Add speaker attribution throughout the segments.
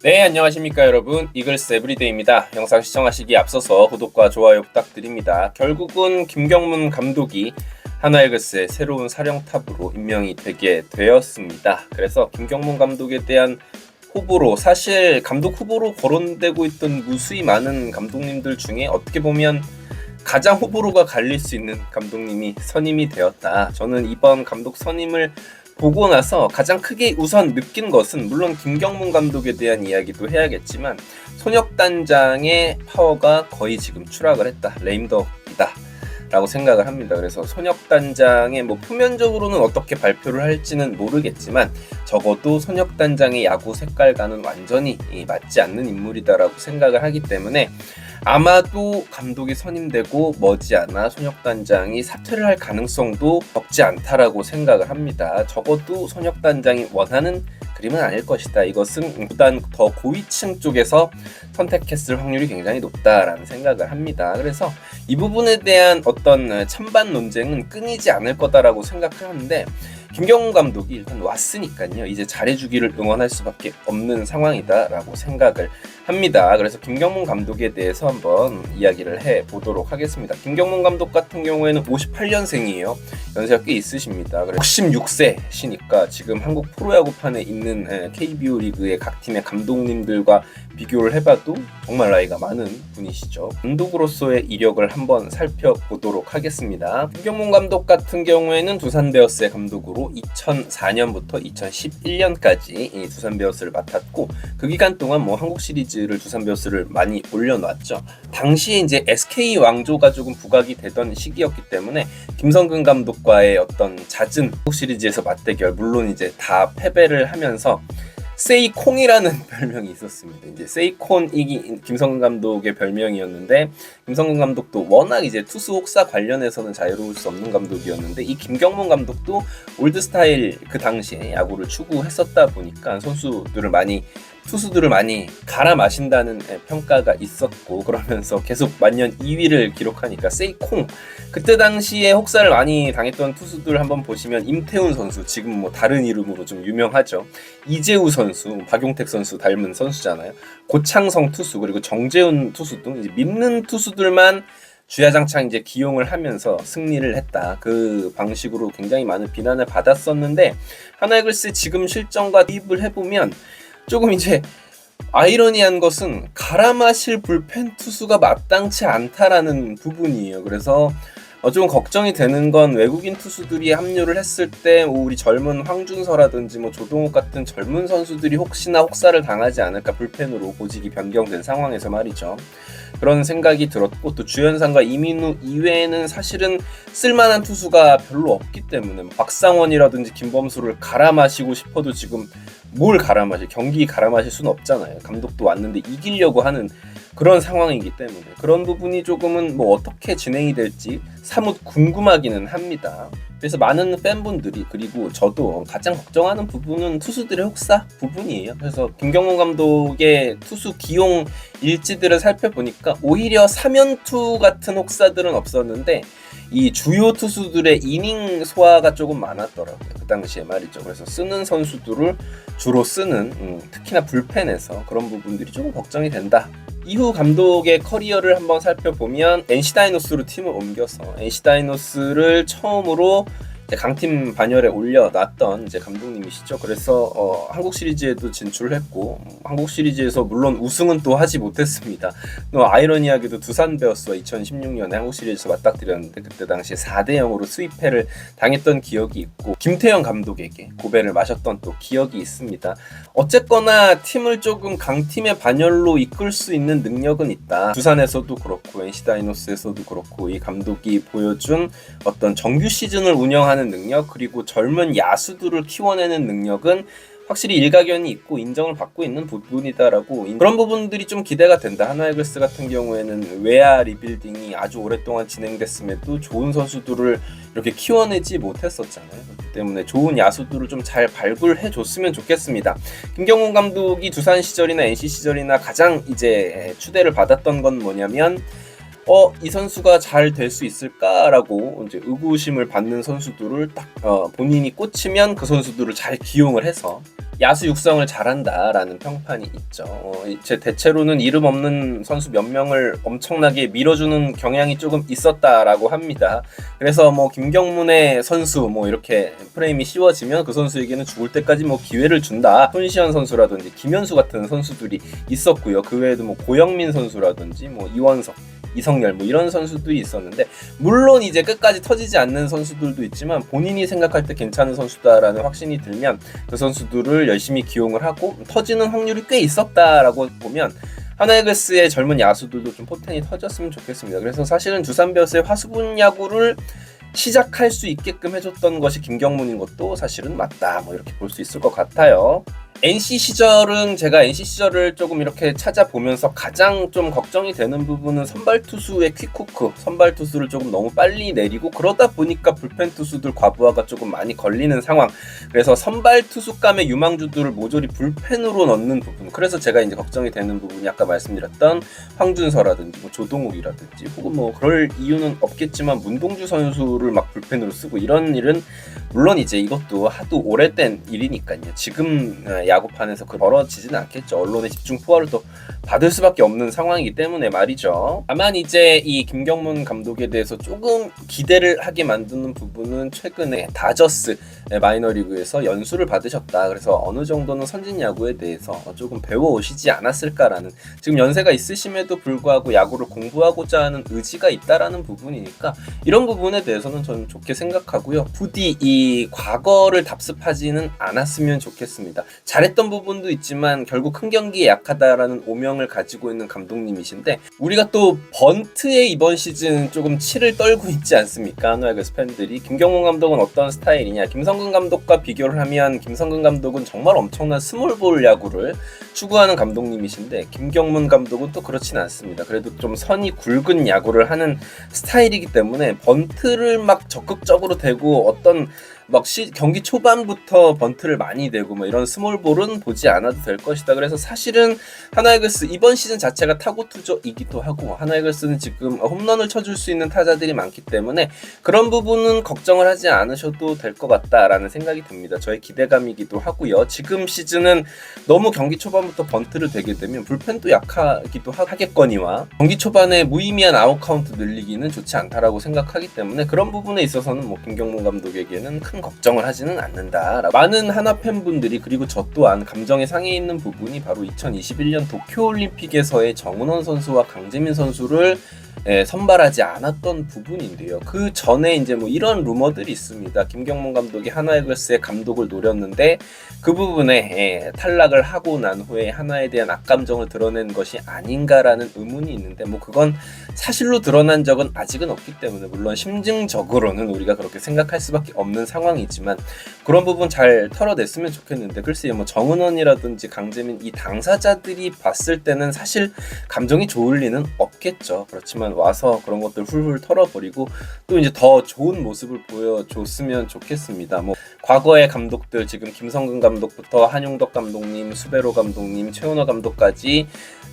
Speaker 1: 네, 안녕하십니까 여러분. 이글스 에브리데이입니다. 영상 시청하시기 앞서서 구독과 좋아요 부탁드립니다. 결국은 김경문 감독이 하나이글스의 새로운 사령탑으로 임명이 되게 되었습니다. 그래서 김경문 감독에 대한 후보로, 사실 감독 후보로 거론되고 있던 무수히 많은 감독님들 중에 어떻게 보면 가장 호불호가 갈릴 수 있는 감독님이 선임이 되었다. 저는 이번 감독 선임을 보고 나서 가장 크게 우선 느낀 것은, 물론 김경문 감독에 대한 이야기도 해야겠지만, 손혁단장의 파워가 거의 지금 추락을 했다. 레임덕이다 라고 생각을 합니다. 그래서 손혁단장의 표면적으로는 어떻게 발표를 할지는 모르겠지만, 적어도 손혁단장의 야구 색깔과는 완전히 맞지 않는 인물이다라고 생각을 하기 때문에 아마도 감독이 선임되고 머지않아 손혁단장이 사퇴를 할 가능성도 적지 않다라고 생각을 합니다. 적어도 손혁단장이 원하는 그림은 아닐 것이다. 이것은 구단 더 고위층 쪽에서 선택했을 확률이 굉장히 높다라는 생각을 합니다. 그래서 이 부분에 대한 어떤 찬반 논쟁은 끊이지 않을 거다라고 생각하는데, 김경문 감독이 일단 왔으니까요, 이제 잘해주기를 응원할 수밖에 없는 상황이다라고 생각을 합니다. 그래서 김경문 감독에 대해서 한번 이야기를 해보도록 하겠습니다. 김경문 감독 같은 경우에는 58년생이에요. 연세가 꽤 있으십니다. 66세시니까 지금 한국 프로야구판에 있는 KBO 리그의 각 팀의 감독님들과 비교를 해봐도 정말 나이가 많은 분이시죠. 감독으로서의 이력을 한번 살펴보도록 하겠습니다. 김경문 감독 같은 경우에는 두산 베어스의 감독으로 2004년부터 2011년까지 두산 베어스를 맡았고, 그 기간 동안 한국 시리즈를 두산 베어스를 많이 올려놨죠. 당시에 이제 SK 왕조가 조금 부각이 되던 시기였기 때문에 김성근 감독과의 어떤 잦은 한국 시리즈에서 맞대결, 물론 이제 다 패배를 하면서 세이콩이라는 별명이 있었습니다. 이제 세이콘이 김성근 감독의 별명이었는데, 김성근 감독도 워낙 이제 투수 혹사 관련해서는 자유로울 수 없는 감독이었는데, 이 김경문 감독도 올드 스타일 그 당시에 야구를 추구했었다 보니까 투수들을 많이 갈아 마신다는 평가가 있었고, 그러면서 계속 만년 2위를 기록하니까 세이콩, 그때 당시에 혹사를 많이 당했던 투수들 한번 보시면 임태훈 선수, 지금 다른 이름으로 좀 유명하죠. 이재우 선수, 박용택 선수 닮은 선수잖아요. 고창성 투수, 그리고 정재훈 투수 등 이제 믿는 투수들만 주야장창 이제 기용을 하면서 승리를 했다. 그 방식으로 굉장히 많은 비난을 받았었는데, 하나이글스 지금 실정과 비입을 해보면 조금 이제 아이러니한 것은 갈아 마실 불펜 투수가 마땅치 않다라는 부분이에요. 그래서 좀 걱정이 되는 건, 외국인 투수들이 합류를 했을 때 우리 젊은 황준서라든지 조동욱 같은 젊은 선수들이 혹시나 혹사를 당하지 않을까, 불펜으로 보직이 변경된 상황에서 말이죠. 그런 생각이 들었고, 또 주현상과 이민우 이외에는 사실은 쓸만한 투수가 별로 없기 때문에 박상원이라든지 김범수를 갈아 마시고 싶어도 지금 뭘 갈아 마실, 경기 갈아 마실 수는 없잖아요. 감독도 왔는데 이기려고 하는 그런 상황이기 때문에 그런 부분이 조금은 어떻게 진행이 될지 사뭇 궁금하기는 합니다. 그래서 많은 팬분들이, 그리고 저도 가장 걱정하는 부분은 투수들의 혹사 부분이에요. 그래서 김경문 감독의 투수 기용 일지들을 살펴보니까 오히려 3연투 같은 혹사들은 없었는데, 이 주요 투수들의 이닝 소화가 조금 많았더라고요. 그 당시에 말이죠. 그래서 쓰는 선수들을 주로 쓰는, 특히나 불펜에서 그런 부분들이 조금 걱정이 된다. 이후 감독의 커리어를 한번 살펴보면 NC 다이노스로 팀을 옮겨서 NC 다이노스를 처음으로 강팀 반열에 올려놨던 이제 감독님이시죠. 그래서 한국 시리즈에도 진출했고, 한국 시리즈에서 물론 우승은 또 하지 못했습니다. 또 아이러니하게도 두산 베어스와 2016년에 한국 시리즈에서 맞닥뜨렸는데, 그때 당시에 4대0으로 수입패를 당했던 기억이 있고, 김태형 감독에게 고배를 마셨던 또 기억이 있습니다. 어쨌거나 팀을 조금 강팀의 반열로 이끌 수 있는 능력은 있다. 두산에서도 그렇고 NC 다이노스에서도 그렇고, 이 감독이 보여준 어떤 정규 시즌을 운영하는 능력, 그리고 젊은 야수들을 키워내는 능력은 확실히 일가견이 있고 인정을 받고 있는 부분이다라고, 그런 부분들이 좀 기대가 된다. 하나이글스 같은 경우에는 외야 리빌딩이 아주 오랫동안 진행됐음에도 좋은 선수들을 이렇게 키워내지 못했었잖아요. 그렇기 때문에 좋은 야수들을 좀 잘 발굴해 줬으면 좋겠습니다. 김경문 감독이 두산 시절이나 NC 시절이나 가장 이제 추대를 받았던 건 뭐냐면, 이 선수가 잘 될 수 있을까라고 이제 의구심을 받는 선수들을 딱 본인이 꽂히면 그 선수들을 잘 기용을 해서 야수 육성을 잘한다라는 평판이 있죠. 제 대체로는 이름 없는 선수 몇 명을 엄청나게 밀어주는 경향이 조금 있었다라고 합니다. 그래서 뭐 김경문의 선수 뭐 이렇게 프레임이 씌워지면 그 선수에게는 죽을 때까지 뭐 기회를 준다. 손시현 선수라든지 김현수 같은 선수들이 있었고요. 그 외에도 뭐 고영민 선수라든지 뭐 이원석, 이성열 뭐 이런 선수들이 있었는데, 물론 이제 끝까지 터지지 않는 선수들도 있지만 본인이 생각할 때 괜찮은 선수다라는 확신이 들면 그 선수들을 열심히 기용을 하고 터지는 확률이 꽤 있었다라고 보면 하나이글스의 젊은 야수들도 좀 포텐이 터졌으면 좋겠습니다. 그래서 사실은 두산 베어스의 화수분 야구를 시작할 수 있게끔 해줬던 것이 김경문인 것도 사실은 맞다, 뭐 이렇게 볼 수 있을 것 같아요. NC 시절은 제가 NC 시절을 조금 이렇게 찾아보면서 가장 좀 걱정이 되는 부분은 선발 투수의 퀵호크, 선발 투수를 조금 너무 빨리 내리고 그러다 보니까 불펜 투수들 과부하가 조금 많이 걸리는 상황. 그래서 선발 투수감의 유망주들을 모조리 불펜으로 넣는 부분. 그래서 제가 이제 걱정이 되는 부분이 아까 말씀드렸던 황준서라든지 뭐 조동욱이라든지 혹은 뭐 그럴 이유는 없겠지만 문동주 선수를 막 불펜으로 쓰고 이런 일은 물론 이제 이것도 하도 오래된 일이니까요. 지금 야구판에서 벌어지지는 않겠죠. 언론의 집중 포화를 또 받을 수밖에 없는 상황이기 때문에 말이죠. 다만 이제 이 김경문 감독에 대해서 조금 기대를 하게 만드는 부분은 최근에 다저스 마이너리그에서 연수를 받으셨다. 그래서 어느 정도는 선진 야구에 대해서 조금 배워오시지 않았을까라는, 지금 연세가 있으심에도 불구하고 야구를 공부하고자 하는 의지가 있다라는 부분이니까 이런 부분에 대해서는 저는 좋게 생각하고요. 부디 이 과거를 답습하지는 않았으면 좋겠습니다. 잘했던 부분도 있지만 결국 큰 경기에 약하다라는 오명을 가지고 있는 감독님이신데, 우리가 또 번트에 이번 시즌 조금 치를 떨고 있지 않습니까? 하나이글스 팬들이. 김경문 감독은 어떤 스타일이냐, 김성근 감독과 비교를 하면 김성근 감독은 정말 엄청난 스몰볼 야구를 추구하는 감독님이신데 김경문 감독은 또 그렇진 않습니다. 그래도 좀 선이 굵은 야구를 하는 스타일이기 때문에 번트를 막 적극적으로 대고 어떤 막 경기 초반부터 번트를 많이 대고 뭐 이런 스몰볼은 보지 않아도 될 것이다. 그래서 사실은 하나이글스 이번 시즌 자체가 타고 투저이기도 하고, 하나이글스는 지금 홈런을 쳐줄 수 있는 타자들이 많기 때문에 그런 부분은 걱정을 하지 않으셔도 될 것 같다라는 생각이 듭니다. 저의 기대감이기도 하고요. 지금 시즌은 너무 경기 초반부터 번트를 대게 되면 불펜도 약하기도 하겠거니와 경기 초반에 무의미한 아웃 카운트 늘리기는 좋지 않다라고 생각하기 때문에 그런 부분에 있어서는 뭐 김경문 감독에게는 큰 걱정을 하지는 않는다. 많은 하나 팬분들이, 그리고 저 또한 감정의 상에 있는 부분이 바로 2021년 도쿄올림픽에서의 정은원 선수와 강재민 선수를 선발하지 않았던 부분인데요. 그 전에 이제 뭐 이런 루머들이 있습니다. 김경문 감독이 하나이글스의 감독을 노렸는데 그 부분에 탈락을 하고 난 후에 하나에 대한 악감정을 드러낸 것이 아닌가라는 의문이 있는데, 뭐 그건 사실로 드러난 적은 아직은 없기 때문에 물론 심증적으로는 우리가 그렇게 생각할 수밖에 없는 상황이지만 그런 부분 잘 털어냈으면 좋겠는데, 글쎄요, 뭐 정은원이라든지 강재민 이 당사자들이 봤을 때는 사실 감정이 좋을 리는 없겠죠. 그렇지만 와서 그런 것들 훌훌 털어버리고 또 이제 더 좋은 모습을 보여줬으면 좋겠습니다. 뭐 과거의 감독들, 지금 김성근 감독부터 한용덕 감독님, 수베로 감독님, 최은호 감독까지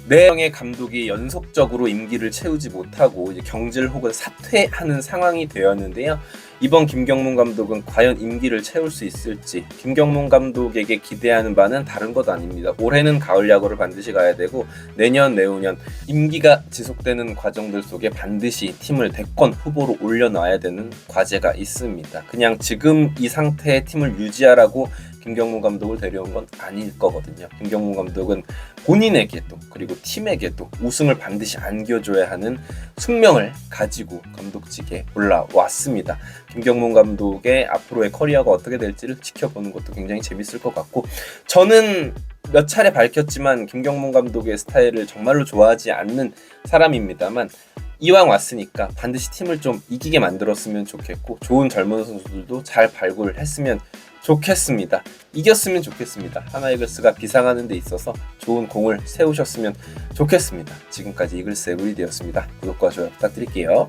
Speaker 1: 4명의 감독이 연속적으로 임기를 채우지 못하고 이제 경질 혹은 사퇴하는 상황이 되었는데요. 이번 김경문 감독은 과연 임기를 채울 수 있을지, 김경문 감독에게 기대하는 바는 다른 것 아닙니다. 올해는 가을 야구를 반드시 가야 되고 내년, 내후년 임기가 지속되는 과정들 속에 반드시 팀을 대권 후보로 올려놔야 되는 과제가 있습니다. 그냥 지금 이 상태의 팀을 유지하라고 김경문 감독을 데려온 건 아닐 거거든요. 김경문 감독은 본인에게도 그리고 팀에게도 우승을 반드시 안겨줘야 하는 숙명을 가지고 감독직에 올라왔습니다. 김경문 감독의 앞으로의 커리어가 어떻게 될지를 지켜보는 것도 굉장히 재밌을 것 같고, 저는 몇 차례 밝혔지만 김경문 감독의 스타일을 정말로 좋아하지 않는 사람입니다만 이왕 왔으니까 반드시 팀을 좀 이기게 만들었으면 좋겠고 좋은 젊은 선수들도 잘 발굴했으면 좋겠습니다. 이겼으면 좋겠습니다. 하나이글스가 비상하는 데 있어서 좋은 공을 세우셨으면 좋겠습니다. 지금까지 이글스 에브리데이였습니다. 구독과 좋아요 부탁드릴게요.